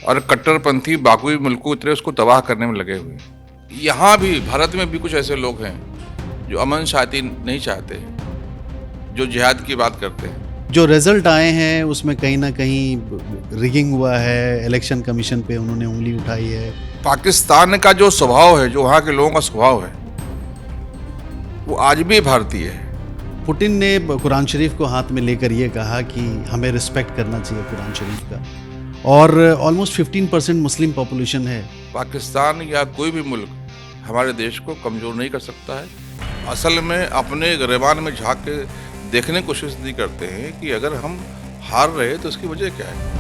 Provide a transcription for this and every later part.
और कट्टरपंथी बाकी मुल्कों की तरह उसको तबाह करने में लगे हुए हैं। यहाँ भी भारत में भी कुछ ऐसे लोग हैं जो अमन शांति नहीं चाहते हैं, जो जिहाद की बात करते हैं। जो रिजल्ट आए हैं उसमें कहीं ना कहीं रिगिंग हुआ है, इलेक्शन कमीशन पे उन्होंने उंगली उठाई है। पाकिस्तान का जो स्वभाव है, जो वहाँ के लोगों का स्वभाव है, वो आज भी भारतीय है। पुतिन ने कुरान शरीफ को हाथ में लेकर ये कहा कि हमें रिस्पेक्ट करना चाहिए कुरान शरीफ का, और ऑलमोस्ट 15% मुस्लिम पॉपुलेशन है। पाकिस्तान या कोई भी मुल्क हमारे देश को कमज़ोर नहीं कर सकता है। असल में अपने गिरेबान में झांक के देखने की कोशिश नहीं करते हैं कि अगर हम हार रहे तो उसकी वजह क्या है।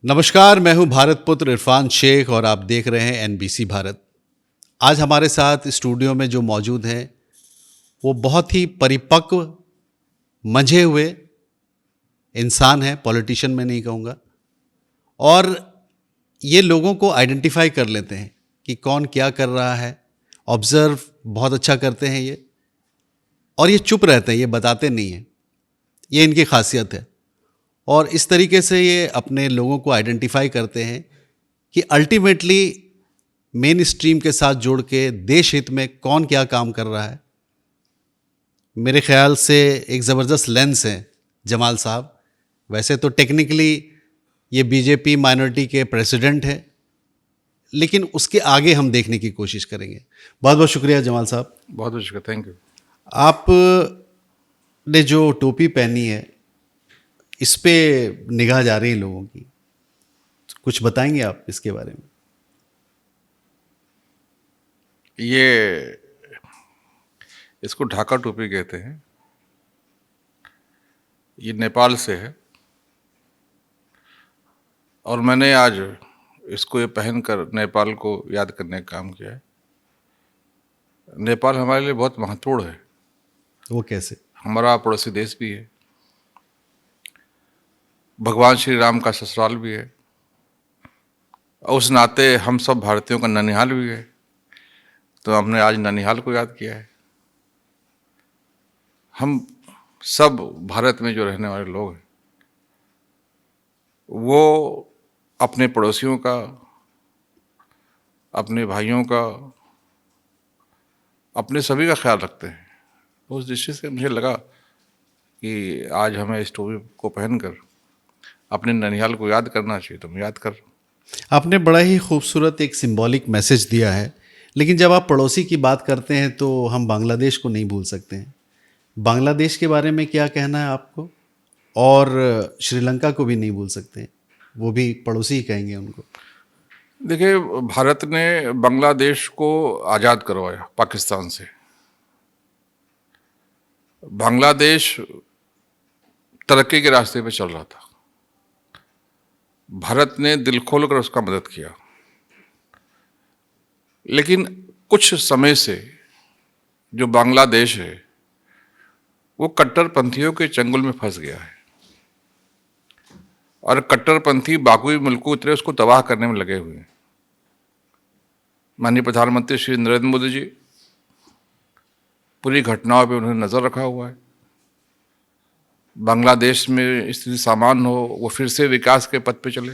नमस्कार, मैं हूं भारत पुत्र इरफान शेख और आप देख रहे हैं एनबीसी भारत। आज हमारे साथ स्टूडियो में जो मौजूद हैं वो बहुत ही परिपक्व, मंझे हुए इंसान हैं, पॉलिटिशियन मैं नहीं कहूँगा, और ये लोगों को आइडेंटिफाई कर लेते हैं कि कौन क्या कर रहा है। ऑब्जर्व बहुत अच्छा करते हैं ये, और ये चुप रहते हैं, ये बताते नहीं हैं, ये इनकी खासियत है। और इस तरीके से ये अपने लोगों को आइडेंटिफाई करते हैं कि अल्टीमेटली मेन स्ट्रीम के साथ जोड़ के देश हित में कौन क्या काम कर रहा है। मेरे ख्याल से एक ज़बरदस्त लेंस है जमाल साहब। वैसे तो टेक्निकली ये बीजेपी माइनॉरिटी के प्रेसिडेंट हैं, लेकिन उसके आगे हम देखने की कोशिश करेंगे। बहुत बहुत शुक्रिया जमाल साहब। बहुत बहुत शुक्रिया, थैंक यू। आप ने जो टोपी पहनी है इस पे निगाह जा रही है लोगों की, कुछ बताएंगे आप इसके बारे में? ये इसको ढाका टोपी कहते हैं। ये नेपाल से है और मैंने आज इसको ये पहनकर नेपाल को याद करने का काम किया है। नेपाल हमारे लिए बहुत महत्वपूर्ण है। वो कैसे? हमारा पड़ोसी देश भी है, भगवान श्री राम का ससुराल भी है, और उस नाते हम सब भारतीयों का ननिहाल भी है। तो हमने आज ननिहाल को याद किया है। हम सब भारत में जो रहने वाले लोग हैं वो अपने पड़ोसियों का, अपने भाइयों का, अपने सभी का ख्याल रखते हैं। उस दृष्टि से मुझे लगा कि आज हमें इस टोपी को पहनकर अपने ननिहाल को याद करना चाहिए, तो मैं याद कर रहा हूँ। आपने बड़ा ही खूबसूरत एक सिंबॉलिक मैसेज दिया है, लेकिन जब आप पड़ोसी की बात करते हैं तो हम बांग्लादेश को नहीं भूल सकते हैं। बांग्लादेश के बारे में क्या कहना है आपको? और श्रीलंका को भी नहीं भूल सकते, वो भी पड़ोसी ही कहेंगे उनको। देखिए, भारत ने बांग्लादेश को आज़ाद करवाया पाकिस्तान से। बांग्लादेश तरक्की के रास्ते पे चल रहा था, भारत ने दिल खोल कर उसका मदद किया। लेकिन कुछ समय से जो बांग्लादेश है वो कट्टरपंथियों के चंगुल में फंस गया है, और कट्टरपंथी बाकी मुल्कों की तरह उसको तबाह करने में लगे हुए हैं। माननीय प्रधानमंत्री श्री नरेंद्र मोदी जी पूरी घटनाओं पे उन्होंने नज़र रखा हुआ है। बांग्लादेश में स्थिति सामान्य हो, वो फिर से विकास के पथ पे चले,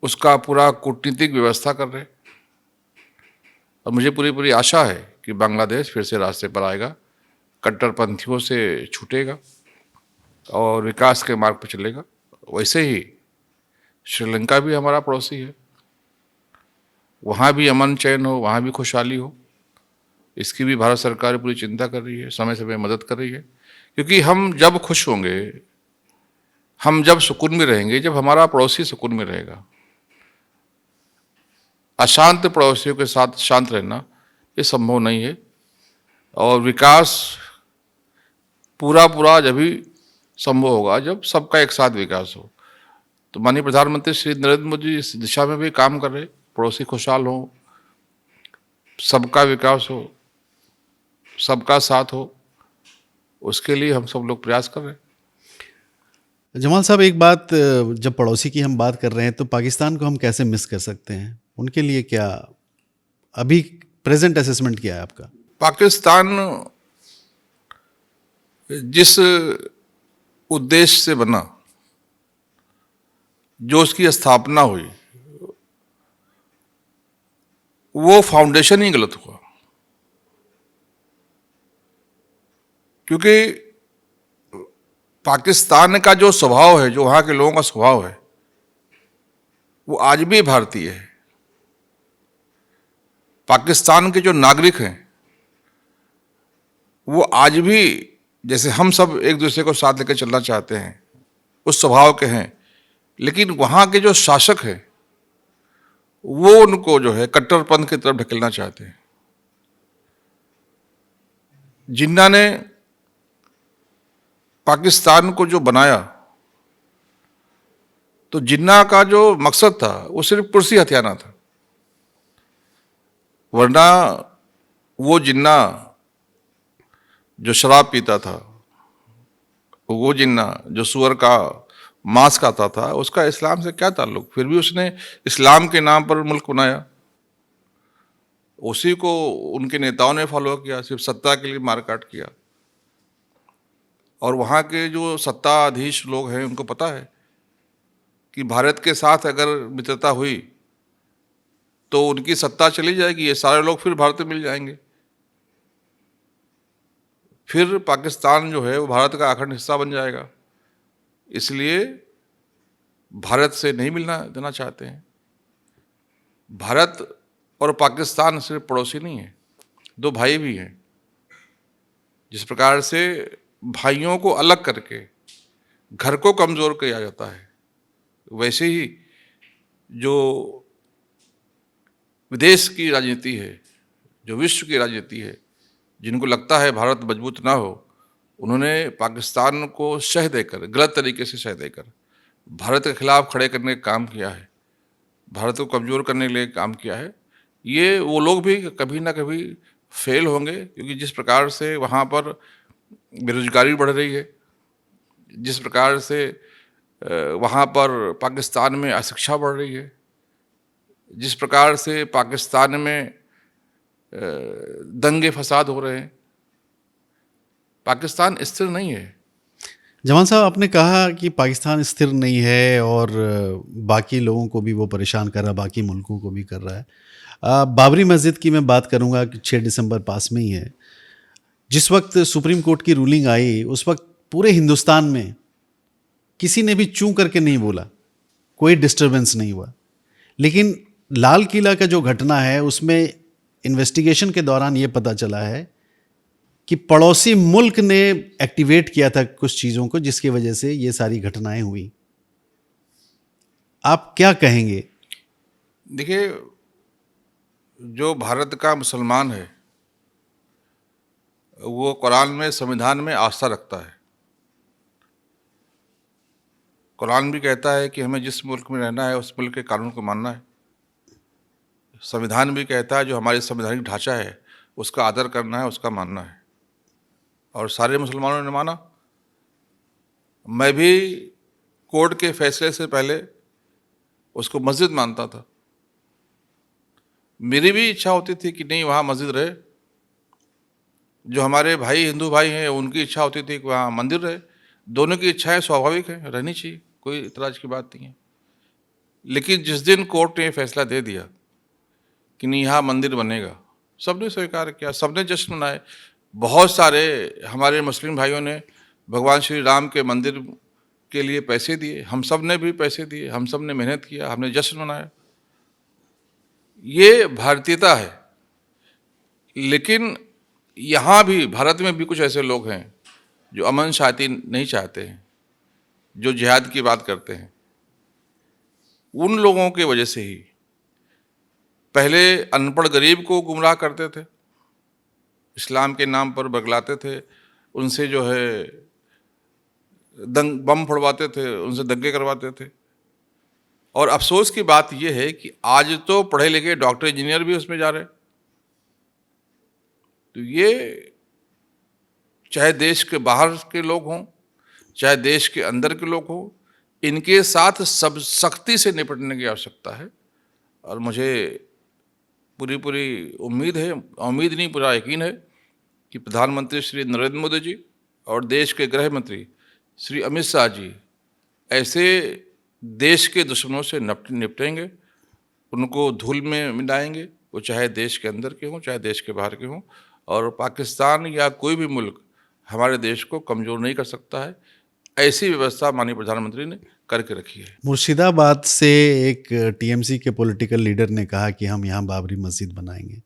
उसका पूरा कूटनीतिक व्यवस्था कर रहे। और मुझे पूरी पूरी आशा है कि बांग्लादेश फिर से रास्ते पर आएगा, कट्टरपंथियों से छूटेगा और विकास के मार्ग पर चलेगा। वैसे ही श्रीलंका भी हमारा पड़ोसी है, वहाँ भी अमन चैन हो, वहाँ भी खुशहाली हो, इसकी भी भारत सरकार पूरी चिंता कर रही है, समय समय मदद कर रही है। क्योंकि हम जब खुश होंगे, हम जब सुकून में रहेंगे, जब हमारा पड़ोसी सुकून में रहेगा। अशांत पड़ोसियों के साथ शांत रहना ये संभव नहीं है, और विकास पूरा जब भी संभव होगा जब सबका एक साथ विकास हो। तो माननीय प्रधानमंत्री श्री नरेंद्र मोदी इस दिशा में भी काम कर रहे, पड़ोसी खुशहाल हो, सबका विकास हो, सबका साथ हो, उसके लिए हम सब लोग प्रयास कर रहे हैं। जमाल साहब, एक बात, जब पड़ोसी की हम बात कर रहे हैं तो पाकिस्तान को हम कैसे मिस कर सकते हैं? उनके लिए क्या अभी प्रेजेंट असेसमेंट क्या है आपका? पाकिस्तान जिस उद्देश्य से बना, जो उसकी स्थापना हुई, वो फाउंडेशन ही गलत हुआ। क्योंकि पाकिस्तान का जो स्वभाव है, जो वहां के लोगों का स्वभाव है, वो आज भी भारतीय है। पाकिस्तान के जो नागरिक हैं वो आज भी, जैसे हम सब एक दूसरे को साथ लेकर चलना चाहते हैं, उस स्वभाव के हैं। लेकिन वहां के जो शासक हैं वो उनको जो है कट्टरपंथ की तरफ ढकेलना चाहते हैं। जिन्ना ने पाकिस्तान को जो बनाया, तो जिन्ना का जो मकसद था वो सिर्फ कुर्सी हथियाना था। वरना वो जिन्ना जो शराब पीता था, वो जिन्ना जो सुअर का मांस खाता था, उसका इस्लाम से क्या ताल्लुक? फिर भी उसने इस्लाम के नाम पर मुल्क बनाया। उसी को उनके नेताओं ने फॉलो किया, सिर्फ सत्ता के लिए मारकाट किया। और वहाँ के जो सत्ताधीश लोग हैं उनको पता है कि भारत के साथ अगर मित्रता हुई तो उनकी सत्ता चली जाएगी, ये सारे लोग फिर भारत में मिल जाएंगे, फिर पाकिस्तान जो है वो भारत का अखंड हिस्सा बन जाएगा। इसलिए भारत से नहीं मिलना देना चाहते हैं। भारत और पाकिस्तान सिर्फ पड़ोसी नहीं है, दो भाई भी हैं। जिस प्रकार से भाइयों को अलग करके घर को कमजोर किया जाता है, वैसे ही जो विदेश की राजनीति है, जो विश्व की राजनीति है, जिनको लगता है भारत मजबूत ना हो, उन्होंने पाकिस्तान को शह देकर, गलत तरीके से शह देकर भारत के खिलाफ खड़े करने का काम किया है, भारत को कमज़ोर करने के लिए काम किया है। ये वो लोग भी कभी ना कभी फेल होंगे, क्योंकि जिस प्रकार से वहाँ पर बेरोजगारी बढ़ रही है, जिस प्रकार से वहाँ पर पाकिस्तान में अशिक्षा बढ़ रही है, जिस प्रकार से पाकिस्तान में दंगे फसाद हो रहे हैं, पाकिस्तान स्थिर नहीं है। जमान साहब, आपने कहा कि पाकिस्तान स्थिर नहीं है और बाकी लोगों को भी वो परेशान कर रहा है, बाकी मुल्कों को भी कर रहा है। बाबरी मस्जिद की मैं बात करूंगा कि 6 दिसंबर पास में ही है। जिस वक्त सुप्रीम कोर्ट की रूलिंग आई, उस वक्त पूरे हिंदुस्तान में किसी ने भी चूं करके नहीं बोला, कोई डिस्टरबेंस नहीं हुआ। लेकिन लाल किला का जो घटना है, उसमें इन्वेस्टिगेशन के दौरान ये पता चला है कि पड़ोसी मुल्क ने एक्टिवेट किया था कुछ चीज़ों को, जिसकी वजह से ये सारी घटनाएं हुई। आप क्या कहेंगे? देखिए, जो भारत का मुसलमान है वो कुरान में, संविधान में आस्था रखता है। कुरान भी कहता है कि हमें जिस मुल्क में रहना है उस मुल्क के कानून को मानना है। संविधान भी कहता है जो हमारी संवैधानिक ढांचा है उसका आदर करना है, उसका मानना है। और सारे मुसलमानों ने माना। मैं भी कोर्ट के फैसले से पहले उसको मस्जिद मानता था। मेरी भी इच्छा होती थी कि नहीं, वहाँ मस्जिद रहे। जो हमारे भाई हिंदू भाई हैं उनकी इच्छा होती थी कि वहाँ मंदिर रहे। दोनों की इच्छाएं स्वाभाविक है, रहनी चाहिए, कोई इतराज की बात नहीं है। लेकिन जिस दिन कोर्ट ने फैसला दे दिया कि नहीं, यहाँ मंदिर बनेगा, सबने स्वीकार किया, सबने जश्न मनाए। बहुत सारे हमारे मुस्लिम भाइयों ने भगवान श्री राम के मंदिर के लिए पैसे दिए, हम सब ने भी पैसे दिए, हम सब ने मेहनत किया, हमने जश्न मनाया। ये भारतीयता है। लेकिन यहाँ भी, भारत में भी कुछ ऐसे लोग हैं जो अमन शांति नहीं चाहते हैं, जो जिहाद की बात करते हैं। उन लोगों की वजह से ही पहले अनपढ़ गरीब को गुमराह करते थे, इस्लाम के नाम पर बगलाते थे, उनसे जो है बम फोड़वाते थे, उनसे दंगे करवाते थे। और अफसोस की बात यह है कि आज तो पढ़े लिखे डॉक्टर इंजीनियर भी उसमें जा रहे हैं। तो ये चाहे देश के बाहर के लोग हों, चाहे देश के अंदर के लोग हों, इनके साथ सब सख्ती से निपटने की आवश्यकता है। और मुझे पूरी उम्मीद है, उम्मीद नहीं, पूरा यकीन है कि प्रधानमंत्री श्री नरेंद्र मोदी जी और देश के गृह मंत्री श्री अमित शाह जी ऐसे देश के दुश्मनों से निपटेंगे, उनको धूल में मिलाएंगे, वो चाहे देश के अंदर के हों चाहे देश के बाहर के हों, और पाकिस्तान या कोई भी मुल्क हमारे देश को कमज़ोर नहीं कर सकता है। ऐसी व्यवस्था माननीय प्रधानमंत्री ने करके रखी है। मुर्शिदाबाद से एक टीएमसी के पॉलिटिकल लीडर ने कहा कि हम यहाँ बाबरी मस्जिद बनाएंगे,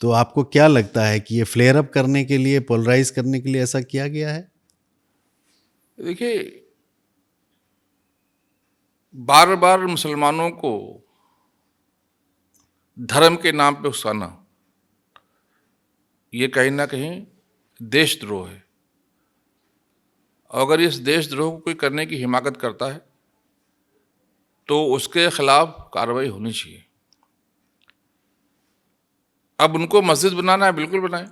तो आपको क्या लगता है कि ये फ्लेयर अप करने के लिए, पोलराइज करने के लिए ऐसा किया गया है? देखिए, बार बार मुसलमानों को धर्म के नाम पे उकसाना, ये कहीं ना कहीं देशद्रोह है। अगर इस देशद्रोह को कोई करने की हिमाकत करता है तो उसके खिलाफ कार्रवाई होनी चाहिए। अब उनको मस्जिद बनाना है, बिल्कुल बनाएं,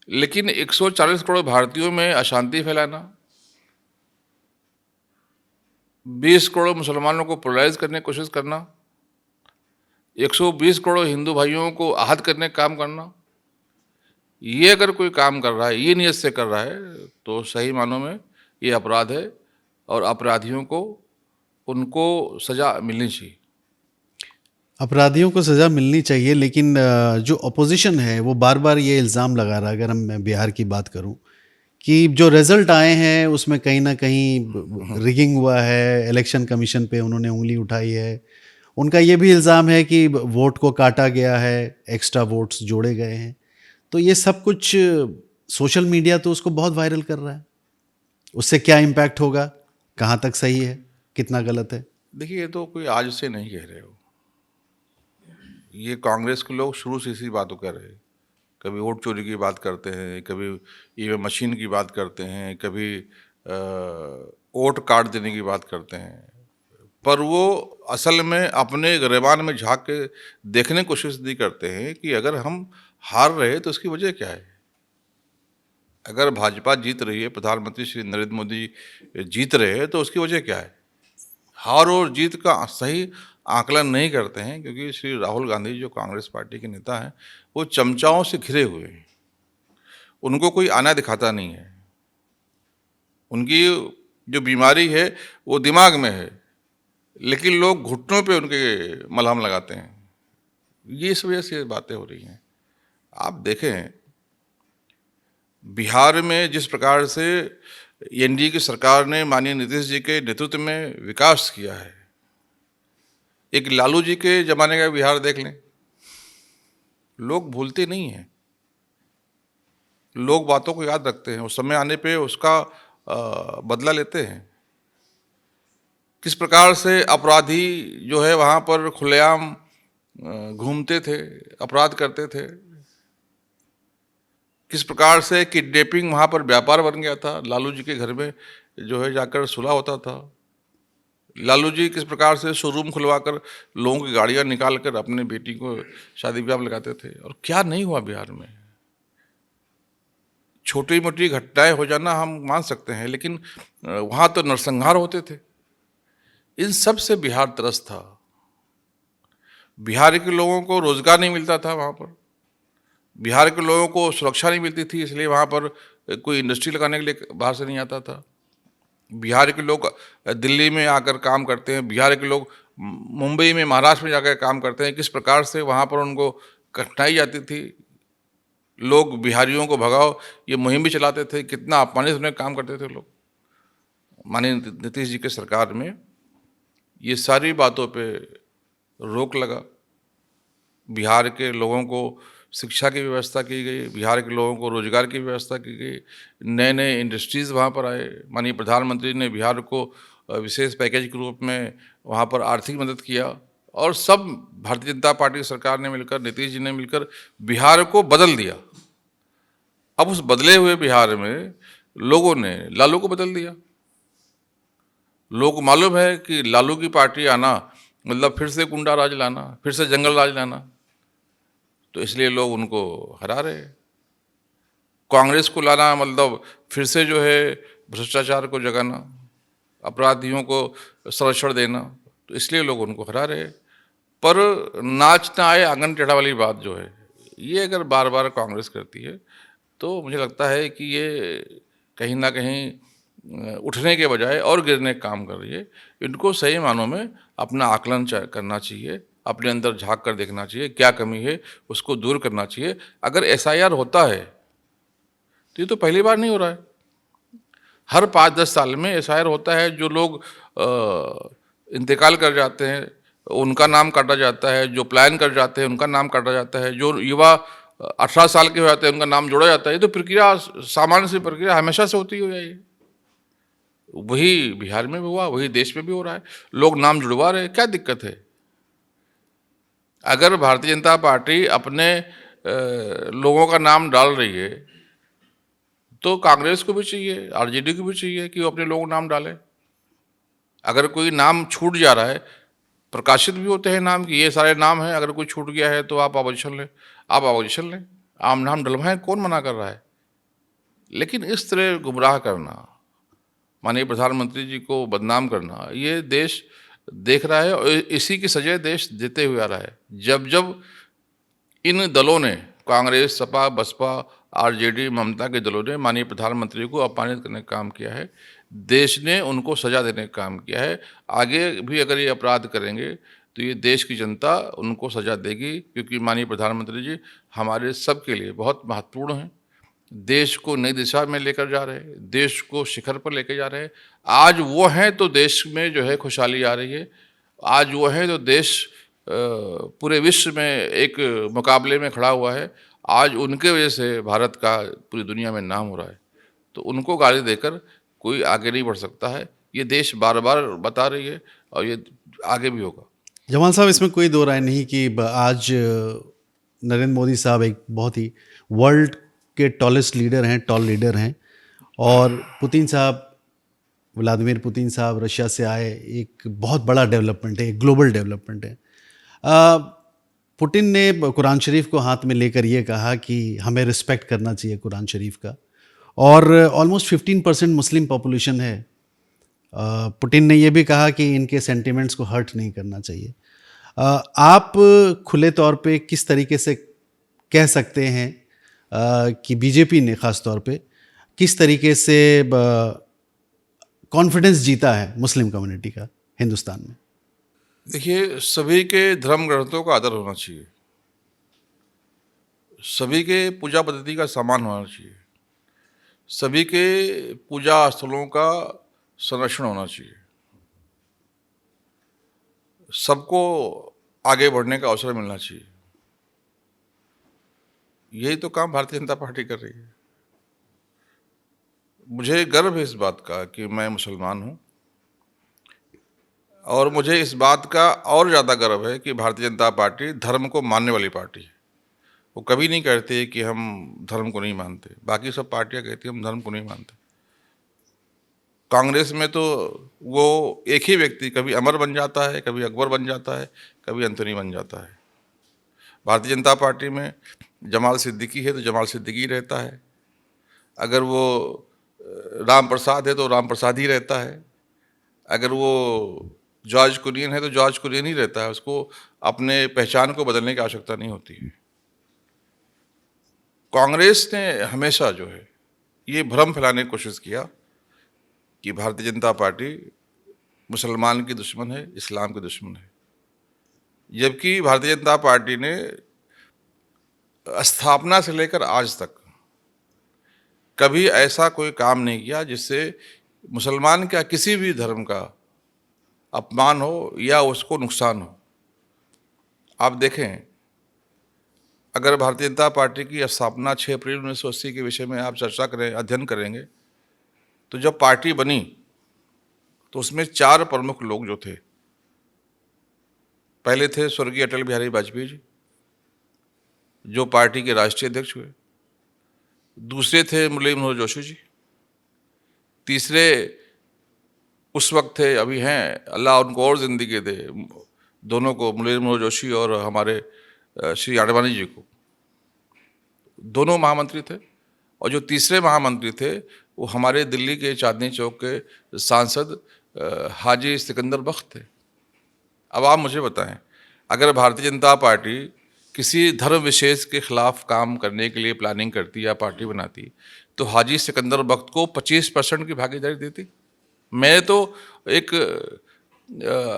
लेकिन 140 करोड़ भारतीयों में अशांति फैलाना, 20 करोड़ मुसलमानों को पोलराइज करने की कोशिश करना, 120 करोड़ हिंदू भाइयों को आहत करने का काम करना, ये अगर कोई काम कर रहा है, ये नियत से कर रहा है, तो सही मानों में ये अपराध है और अपराधियों को उनको सज़ा मिलनी चाहिए। अपराधियों को सज़ा मिलनी चाहिए, लेकिन जो अपोजिशन है वो बार बार ये इल्ज़ाम लगा रहा है, अगर मैं बिहार की बात करूं, कि जो रिज़ल्ट आए हैं उसमें कहीं ना कहीं रिगिंग हुआ है, इलेक्शन कमीशन पे उन्होंने उंगली उठाई है। उनका ये भी इल्ज़ाम है कि वोट को काटा गया है, एक्स्ट्रा वोट्स जोड़े गए हैं। तो ये सब कुछ सोशल मीडिया तो उसको बहुत वायरल कर रहा है, उससे क्या इम्पैक्ट होगा, कहाँ तक सही है, कितना गलत है? देखिए, ये तो कोई आज से नहीं कह रहे हो, ये कांग्रेस के लोग शुरू से इसी बात को कर रहे हैं। कभी वोट चोरी की बात करते हैं, कभी ईवीएम मशीन की बात करते हैं, कभी वोट काट देने की बात करते हैं, पर वो असल में अपने गिरेबान में झांक के देखने की कोशिश नहीं करते हैं कि अगर हम हार रहे तो उसकी वजह क्या है। अगर भाजपा जीत रही है, प्रधानमंत्री श्री नरेंद्र मोदी जीत रहे हैं, तो उसकी वजह क्या है। हार और जीत का सही आकलन नहीं करते हैं, क्योंकि श्री राहुल गांधी जो कांग्रेस पार्टी के नेता हैं, वो चमचाओं से घिरे हुए हैं, उनको कोई आना दिखाता नहीं है। उनकी जो बीमारी है वो दिमाग में है, लेकिन लोग घुटनों पे उनके मलहम लगाते हैं। ये इस वजह से बातें हो रही हैं। आप देखें, बिहार में जिस प्रकार से एनडीए की सरकार ने माननीय नीतीश जी के नेतृत्व में विकास किया है, एक लालू जी के जमाने का बिहार देख लें, लोग भूलते नहीं हैं, लोग बातों को याद रखते हैं, उस समय आने पे उसका बदला लेते हैं। किस प्रकार से अपराधी जो है वहाँ पर खुलेआम घूमते थे, अपराध करते थे, किस प्रकार से किडनैपिंग वहाँ पर व्यापार बन गया था। लालू जी के घर में जो है जाकर सुलह होता था। लालू जी किस प्रकार से शोरूम खुलवाकर लोगों की गाड़ियाँ निकाल कर अपने बेटी को शादी ब्याह में लगाते थे, और क्या नहीं हुआ बिहार में। छोटी मोटी घटनाएं हो जाना हम मान सकते हैं, लेकिन वहाँ तो नरसंहार होते थे। इन सब से बिहार त्रस्त था। बिहार के लोगों को रोजगार नहीं मिलता था वहाँ पर, बिहार के लोगों को सुरक्षा नहीं मिलती थी, इसलिए वहाँ पर कोई इंडस्ट्री लगाने के लिए बाहर से नहीं आता था। बिहार के लोग दिल्ली में आकर काम करते हैं, बिहार के लोग मुंबई में, महाराष्ट्र में जाकर काम करते हैं। किस प्रकार से वहाँ पर उनको कठिनाई जाती थी। लोग बिहारियों को भगाओ ये मुहिम भी चलाते थे, कितना अपमानित होने का काम करते थे लोग। माननीय नीतीश जी के सरकार में ये सारी बातों पे रोक लगा। बिहार के लोगों को शिक्षा की व्यवस्था की गई, बिहार के लोगों को रोजगार की व्यवस्था की गई, नए नए इंडस्ट्रीज़ वहाँ पर आए। माननीय प्रधानमंत्री ने बिहार को विशेष पैकेज के रूप में वहाँ पर आर्थिक मदद किया, और सब भारतीय जनता पार्टी की सरकार ने मिलकर, नीतीश जी ने मिलकर बिहार को बदल दिया। अब उस बदले हुए बिहार में लोगों ने लालू को बदल दिया। लोगों को मालूम है कि लालू की पार्टी आना मतलब फिर से गुंडा राज लाना, फिर से जंगल राज लाना, तो इसलिए लोग उनको हरा रहे। कांग्रेस को लाना मतलब फिर से जो है भ्रष्टाचार को जगाना, अपराधियों को संरक्षण देना, तो इसलिए लोग उनको हरा रहे। पर नाच ना आए आंगन टेढ़ा वाली बात जो है, ये अगर बार बार कांग्रेस करती है तो मुझे लगता है कि ये कहीं ना कहीं उठने के बजाय और गिरने का काम कर रही है। इनको सही मानों में अपना आकलन करना चाहिए, अपने अंदर झांक कर देखना चाहिए, क्या कमी है उसको दूर करना चाहिए। अगर एसआईआर होता है तो ये तो पहली बार नहीं हो रहा है। हर 5-10 साल में एसआईआर होता है। जो लोग इंतकाल कर जाते हैं उनका नाम काटा जाता है, जो पलायन कर जाते हैं उनका नाम काटा जाता है, जो युवा 18 साल के हो जाते हैं उनका नाम जोड़ा जाता है। ये तो प्रक्रिया, सामान्य सी प्रक्रिया हमेशा से होती हो जाएगी। वही बिहार में भी हुआ, वही देश में भी हो रहा है। लोग नाम जुड़वा रहे हैं, क्या दिक्कत है? अगर भारतीय जनता पार्टी अपने लोगों का नाम डाल रही है तो कांग्रेस को भी चाहिए, आरजेडी को भी चाहिए कि वो अपने लोगों का नाम डालें। अगर कोई नाम छूट जा रहा है, प्रकाशित भी होते हैं नाम कि ये सारे नाम हैं, अगर कोई छूट गया है तो आप अपोजिशन लें, आप अपोजिशन लें, आम नाम डलवाएं, कौन मना कर रहा है? लेकिन इस तरह गुमराह करना, माननीय प्रधानमंत्री जी को बदनाम करना, ये देश देख रहा है और इसी की सजा देश देते हुए आ रहा है। जब जब इन दलों ने, कांग्रेस, सपा, बसपा, आरजेडी, ममता के दलों ने माननीय प्रधानमंत्री को अपमानित करने का काम किया है, देश ने उनको सजा देने का काम किया है। आगे भी अगर ये अपराध करेंगे तो ये देश की जनता उनको सजा देगी, क्योंकि माननीय प्रधानमंत्री जी हमारे सबके लिए बहुत महत्वपूर्ण हैं। देश को नई दिशा में लेकर जा रहे हैं, देश को शिखर पर लेकर जा रहे हैं। आज वो हैं तो देश में जो है खुशहाली आ रही है। आज वो हैं तो देश पूरे विश्व में एक मुकाबले में खड़ा हुआ है। आज उनके वजह से भारत का पूरी दुनिया में नाम हो रहा है। तो उनको गाली देकर कोई आगे नहीं बढ़ सकता है। ये देश बार बार बता रही है और ये आगे भी होगा। जमाल साहब, इसमें कोई दो राय नहीं कि आज नरेंद्र मोदी साहब एक बहुत ही वर्ल्ड के टॉलेस्ट लीडर हैं, टॉल लीडर हैं, और पुतिन साहब, व्लादिमीर पुतिन साहब रशिया से आए, एक बहुत बड़ा डेवलपमेंट है, एक ग्लोबल डेवलपमेंट है। पुतिन ने कुरान शरीफ को हाथ में लेकर ये कहा कि हमें रिस्पेक्ट करना चाहिए कुरान शरीफ का, और ऑलमोस्ट 15% मुस्लिम पॉपुलेशन है। पुतिन ने यह भी कहा कि इनके सेंटिमेंट्स को हर्ट नहीं करना चाहिए। आप खुले तौर पे किस तरीके से कह सकते हैं कि बीजेपी ने ख़ास तौर पे किस तरीके से कॉन्फिडेंस जीता है मुस्लिम कम्युनिटी का हिंदुस्तान में? देखिए, सभी के धर्म ग्रंथों का आदर होना चाहिए, सभी के पूजा पद्धति का सम्मान होना चाहिए, सभी के पूजा स्थलों का संरक्षण होना चाहिए, सबको आगे बढ़ने का अवसर मिलना चाहिए। यही तो काम भारतीय जनता पार्टी कर रही है। मुझे गर्व है इस बात का कि मैं मुसलमान हूँ, और मुझे इस बात का और ज़्यादा गर्व है कि भारतीय जनता पार्टी धर्म को मानने वाली पार्टी है। वो कभी नहीं कहते कि हम धर्म को नहीं मानते। बाकी सब पार्टियां कहती हैं हम धर्म को नहीं मानते। कांग्रेस में तो वो एक ही व्यक्ति कभी अमर बन जाता है, कभी अकबर बन जाता है, कभी अंथोनी बन जाता है। भारतीय जनता पार्टी में जमाल सिद्दीकी है तो जमाल सिद्दीकी रहता है, अगर वो राम प्रसाद है तो राम प्रसाद ही रहता है, अगर वो जॉर्ज कुरियन है तो जॉर्ज कुरियन ही रहता है। उसको अपने पहचान को बदलने की आवश्यकता नहीं होती है। कांग्रेस ने हमेशा जो है ये भ्रम फैलाने की कोशिश किया कि भारतीय जनता पार्टी मुसलमान की दुश्मन है, इस्लाम की दुश्मन है, जबकि भारतीय जनता पार्टी ने स्थापना से लेकर आज तक कभी ऐसा कोई काम नहीं किया जिससे मुसलमान का किसी भी धर्म का अपमान हो या उसको नुकसान हो। आप देखें, अगर भारतीय जनता पार्टी की स्थापना 6 अप्रैल 1980 के विषय में आप चर्चा करें, अध्ययन करेंगे, तो जब पार्टी बनी तो उसमें 4 प्रमुख लोग जो थे, पहले थे स्वर्गीय अटल बिहारी वाजपेयी जी, जो पार्टी के राष्ट्रीय अध्यक्ष हुए। दूसरे थे मुरली मनोहर जोशी जी। तीसरे उस वक्त थे, अभी हैं, अल्लाह उनको और ज़िंदगी दे, दोनों को, मुरली मनोहर जोशी और हमारे श्री आडवाणी जी को, दोनों महामंत्री थे। और जो तीसरे महामंत्री थे वो हमारे दिल्ली के चांदनी चौक के सांसद हाजी सिकंदर बख्त थे। अब आप मुझे बताएं, अगर भारतीय जनता पार्टी किसी धर्म विशेष के खिलाफ काम करने के लिए प्लानिंग करती या पार्टी बनाती तो हाजी सिकंदर बख्त को 25% की भागीदारी देती। मैं तो एक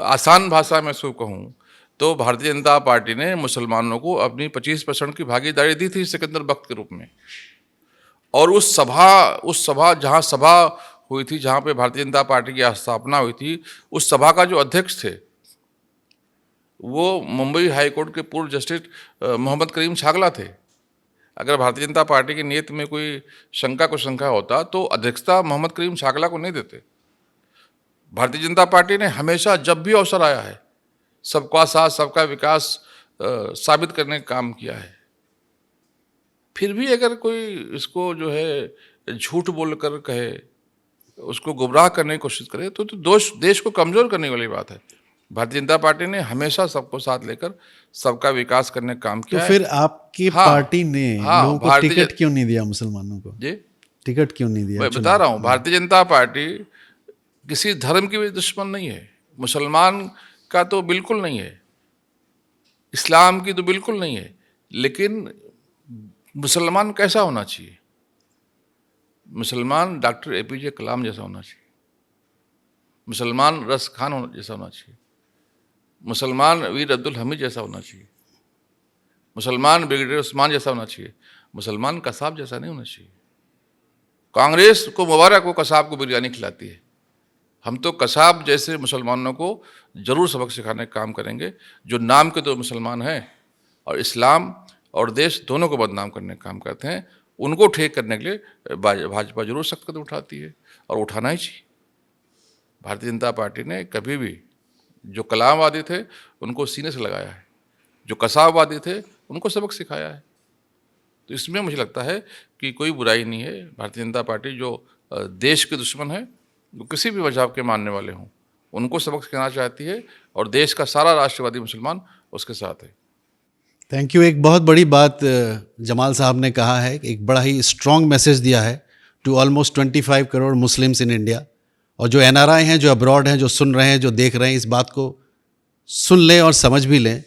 आसान भाषा में इसको कहूँ तो भारतीय जनता पार्टी ने मुसलमानों को अपनी 25% की भागीदारी दी थी सिकंदर बख्त के रूप में। और उस सभा जहाँ सभा हुई थी, जहाँ पे भारतीय जनता पार्टी की स्थापना हुई थी, उस सभा का जो अध्यक्ष थे वो मुंबई हाई कोर्ट के पूर्व जस्टिस मोहम्मद करीम छागला थे। अगर भारतीय जनता पार्टी की नीयत में कोई शंका होता तो अध्यक्षता मोहम्मद करीम छागला को नहीं देते। भारतीय जनता पार्टी ने हमेशा जब भी अवसर आया है सबका साथ सबका विकास साबित करने का काम किया है। फिर भी अगर कोई इसको जो है झूठ बोलकर कहे, उसको गुमराह करने की कोशिश करे तो दोष देश को कमज़ोर करने वाली बात है। भारतीय जनता पार्टी ने हमेशा सबको साथ लेकर सबका विकास करने का काम किया तो है। फिर आपकी पार्टी ने लोगों को भारतीय टिकट क्यों नहीं दिया मुसलमानों को? जी टिकट क्यों नहीं दिया? मैं बता रहा हूँ, भारतीय जनता पार्टी किसी धर्म की भी दुश्मन नहीं है। मुसलमान का तो बिल्कुल नहीं है, इस्लाम की तो बिल्कुल नहीं है, लेकिन मुसलमान कैसा होना चाहिए? मुसलमान डॉक्टर APJ कलाम जैसा होना चाहिए, मुसलमान रस खान जैसा होना चाहिए, मुसलमान वीर अब्दुल हमीद जैसा होना चाहिए, मुसलमान ब्रिगेडियर उस्मान जैसा होना चाहिए, मुसलमान कसाब जैसा नहीं होना चाहिए। कांग्रेस को मुबारक वो कसाब को बिरयानी खिलाती है, हम तो कसाब जैसे मुसलमानों को जरूर सबक सिखाने का काम करेंगे जो नाम के तो मुसलमान हैं और इस्लाम और देश दोनों को बदनाम करने का काम करते हैं। उनको ठीक करने के लिए भाजपा जरूर सख्त कदम उठाती है और उठाना ही चाहिए। भारतीय जनता पार्टी ने कभी भी जो कलामवादी थे उनको सीने से लगाया है, जो कसाबवादी थे उनको सबक सिखाया है। तो इसमें मुझे लगता है कि कोई बुराई नहीं है। भारतीय जनता पार्टी जो देश के दुश्मन है, वो किसी भी मजहब के मानने वाले हों, उनको सबक सिखाना चाहती है और देश का सारा राष्ट्रवादी मुसलमान उसके साथ है। Thank you. एक बहुत बड़ी बात जमाल साहब ने कहा है, एक बड़ा ही स्ट्रॉन्ग मैसेज दिया है to almost 25 crore Muslims in India. और जो NRI हैं, जो अब्रॉड हैं, जो सुन रहे हैं, जो देख रहे हैं, इस बात को सुन लें और समझ भी लें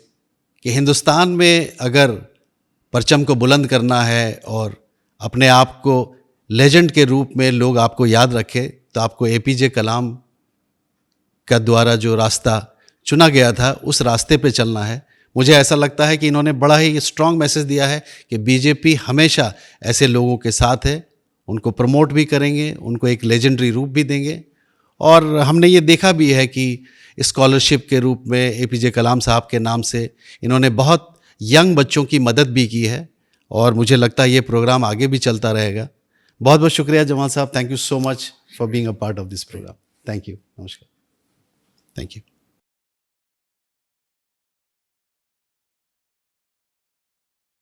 कि हिंदुस्तान में अगर परचम को बुलंद करना है और अपने आप को लेजेंड के रूप में लोग आपको याद रखें तो आपको APJ कलाम का द्वारा जो रास्ता चुना गया था उस रास्ते पे चलना है। मुझे ऐसा लगता है कि इन्होंने बड़ा ही स्ट्रॉन्ग मैसेज दिया है कि BJP हमेशा ऐसे लोगों के साथ है, उनको प्रमोट भी करेंगे, उनको एक लेजेंडरी रूप भी देंगे। और हमने ये देखा भी है कि स्कॉलरशिप के रूप में APJ कलाम साहब के नाम से इन्होंने बहुत यंग बच्चों की मदद भी की है और मुझे लगता है ये प्रोग्राम आगे भी चलता रहेगा। बहुत बहुत शुक्रिया Jamal sahab, thank you so much for being a part of this programme. Thank you, नमस्कार, थैंक यू।